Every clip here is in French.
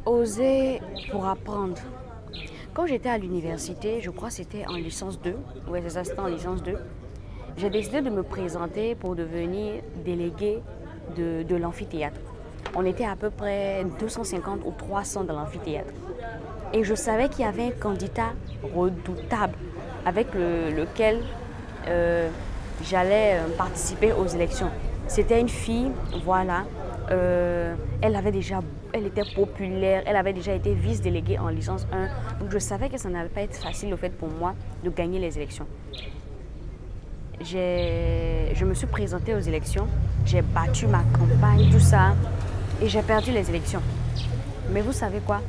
Oser pour apprendre. Quand j'étais à l'université, je crois que c'était en licence 2, oui c'est ça, c'était en licence 2, j'ai décidé de me présenter pour devenir délégué de l'amphithéâtre. On était à peu près 250 ou 300 dans l'amphithéâtre. Et je savais qu'il y avait un candidat redoutable avec lequel j'allais participer aux élections. C'était une fille, voilà. Elle était populaire, elle avait déjà été vice-déléguée en licence 1. Donc je savais que ça n'allait pas être facile au fait pour moi de gagner les élections. Je me suis présentée aux élections, j'ai battu ma campagne, tout ça, et j'ai perdu les élections. Mais vous savez quoi?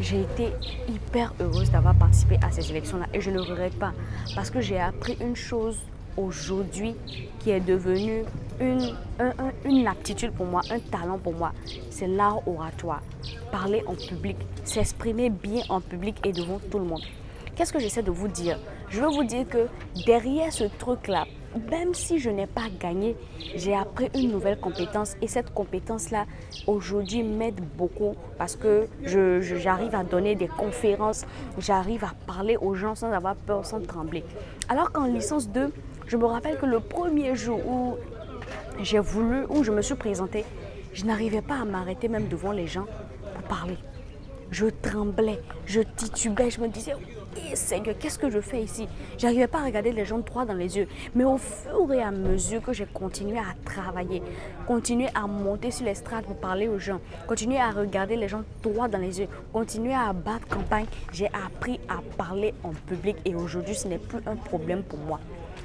J'ai été hyper heureuse d'avoir participé à ces élections-là et je ne regrette pas parce que j'ai appris une chose aujourd'hui qui est devenue une aptitude pour moi, un talent pour moi. C'est l'art oratoire. Parler en public, s'exprimer bien en public et devant tout le monde. Qu'est-ce que j'essaie de vous dire? Je veux vous dire que derrière ce truc-là, même si je n'ai pas gagné, j'ai appris une nouvelle compétence et cette compétence-là, aujourd'hui, m'aide beaucoup parce que j'arrive à donner des conférences, j'arrive à parler aux gens sans avoir peur, sans trembler. Alors qu'en licence 2, je me rappelle que le premier jour où je me suis présentée, je n'arrivais pas à m'arrêter même devant les gens pour parler. Je tremblais, je titubais, je me disais, oh, Seigneur, qu'est-ce que je fais ici? Je n'arrivais pas à regarder les gens droit dans les yeux. Mais au fur et à mesure que j'ai continué à travailler, continué à monter sur l'estrade pour parler aux gens, continué à regarder les gens droit dans les yeux, continué à battre campagne, j'ai appris à parler en public et aujourd'hui, ce n'est plus un problème pour moi.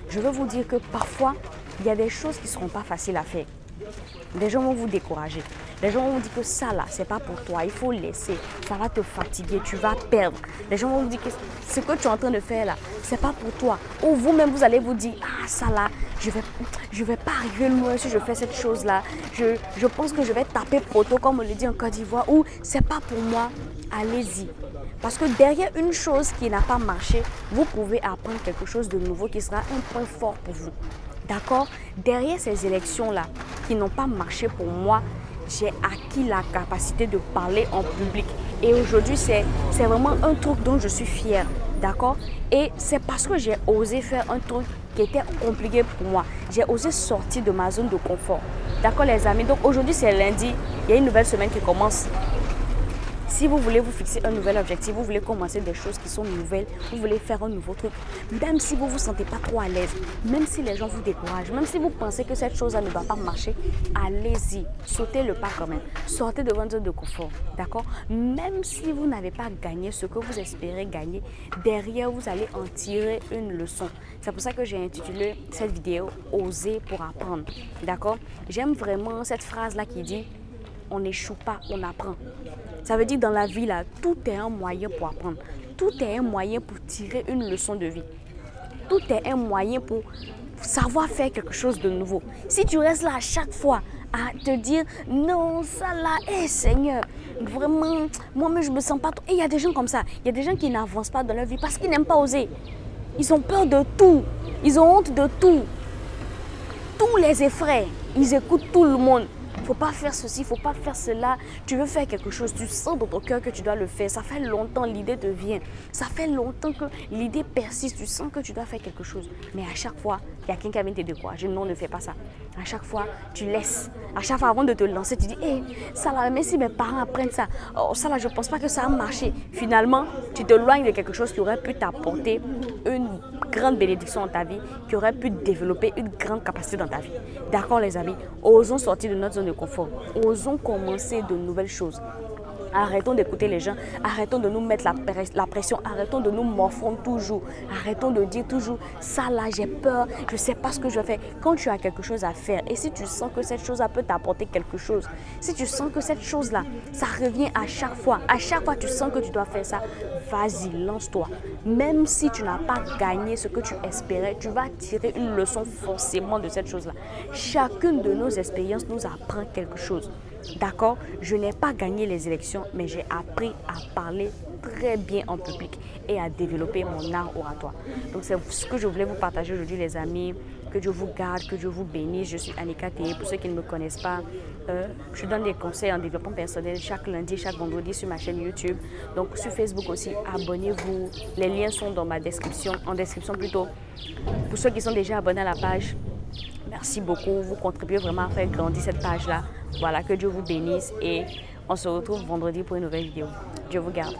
Je veux vous dire que parfois, il y a des choses qui ne seront pas faciles à faire. Les gens vont vous décourager. Les gens vont vous dire que ça là, c'est pas pour toi, il faut laisser. Ça va te fatiguer, tu vas perdre. Les gens vont vous dire que ce que tu es en train de faire là, c'est pas pour toi. Ou vous-même, vous allez vous dire, ah ça là, je vais pas arriver loin si je fais cette chose là. Je pense que je vais taper poteau comme on le dit en Côte d'Ivoire. Ou c'est pas pour moi, allez-y. Parce que derrière une chose qui n'a pas marché, vous pouvez apprendre quelque chose de nouveau qui sera un point fort pour vous. D'accord? Derrière ces élections-là qui n'ont pas marché pour moi, j'ai acquis la capacité de parler en public. Et aujourd'hui, c'est vraiment un truc dont je suis fière. D'accord? Et c'est parce que j'ai osé faire un truc qui était compliqué pour moi. J'ai osé sortir de ma zone de confort. D'accord les amis? Donc aujourd'hui, c'est lundi. Il y a une nouvelle semaine qui commence. Si vous voulez vous fixer un nouvel objectif, vous voulez commencer des choses qui sont nouvelles, vous voulez faire un nouveau truc, même si vous ne vous sentez pas trop à l'aise, même si les gens vous découragent, même si vous pensez que cette chose-là ne va pas marcher, allez-y, sautez le pas quand même, sortez de votre zone de confort, d'accord? Même si vous n'avez pas gagné ce que vous espérez gagner, derrière vous allez en tirer une leçon. C'est pour ça que j'ai intitulé cette vidéo « Oser pour apprendre », d'accord? J'aime vraiment cette phrase-là qui dit « On n'échoue pas, on apprend ». Ça veut dire dans la vie, là, tout est un moyen pour apprendre. Tout est un moyen pour tirer une leçon de vie. Tout est un moyen pour savoir faire quelque chose de nouveau. Si tu restes là à chaque fois à te dire non, ça là, hé Seigneur, vraiment, moi-même je me sens pas trop. Et il y a des gens comme ça. Il y a des gens qui n'avancent pas dans leur vie parce qu'ils n'aiment pas oser. Ils ont peur de tout. Ils ont honte de tout. Tous les effraient. Ils écoutent tout le monde. Il ne faut pas faire ceci, il ne faut pas faire cela. Tu veux faire quelque chose, tu sens dans ton cœur que tu dois le faire. Ça fait longtemps, l'idée te vient. Ça fait longtemps que l'idée persiste. Tu sens que tu dois faire quelque chose. Mais à chaque fois, il y a quelqu'un qui vient te décourager. Non, ne fais pas ça. À chaque fois, tu laisses. À chaque fois, avant de te lancer, tu dis, hé, ça là, mais si mes parents apprennent ça, oh, ça là, je ne pense pas que ça a marché. Finalement, tu te loignes de quelque chose qui aurait pu t'apporter une grande bénédiction dans ta vie, qui aurait pu développer une grande capacité dans ta vie. D'accord, les amis? Osons sortir de notre zone de confort. Osons commencer de nouvelles choses. Arrêtons d'écouter les gens, arrêtons de nous mettre la pression, arrêtons de nous morfondre toujours, arrêtons de dire toujours ça là j'ai peur, je ne sais pas ce que je fais. Quand tu as quelque chose à faire et si tu sens que cette chose là peut t'apporter quelque chose, si tu sens que cette chose là, ça revient à chaque fois tu sens que tu dois faire ça, vas-y, lance-toi. Même si tu n'as pas gagné ce que tu espérais, tu vas tirer une leçon forcément de cette chose là. Chacune de nos expériences nous apprend quelque chose. D'accord? Je n'ai pas gagné les élections, mais j'ai appris à parler très bien en public et à développer mon art oratoire. Donc c'est ce que je voulais vous partager aujourd'hui les amis. Que Dieu vous garde, que Dieu vous bénisse. Je suis Annika Théé. Pour ceux qui ne me connaissent pas, je donne des conseils en développement personnel chaque lundi, chaque vendredi sur ma chaîne YouTube. Donc sur Facebook aussi, abonnez-vous. Les liens sont dans ma description, en description plutôt. Pour ceux qui sont déjà abonnés à la page, merci beaucoup. Vous contribuez vraiment à faire grandir cette page-là. Voilà, que Dieu vous bénisse et on se retrouve vendredi pour une nouvelle vidéo. Dieu vous garde.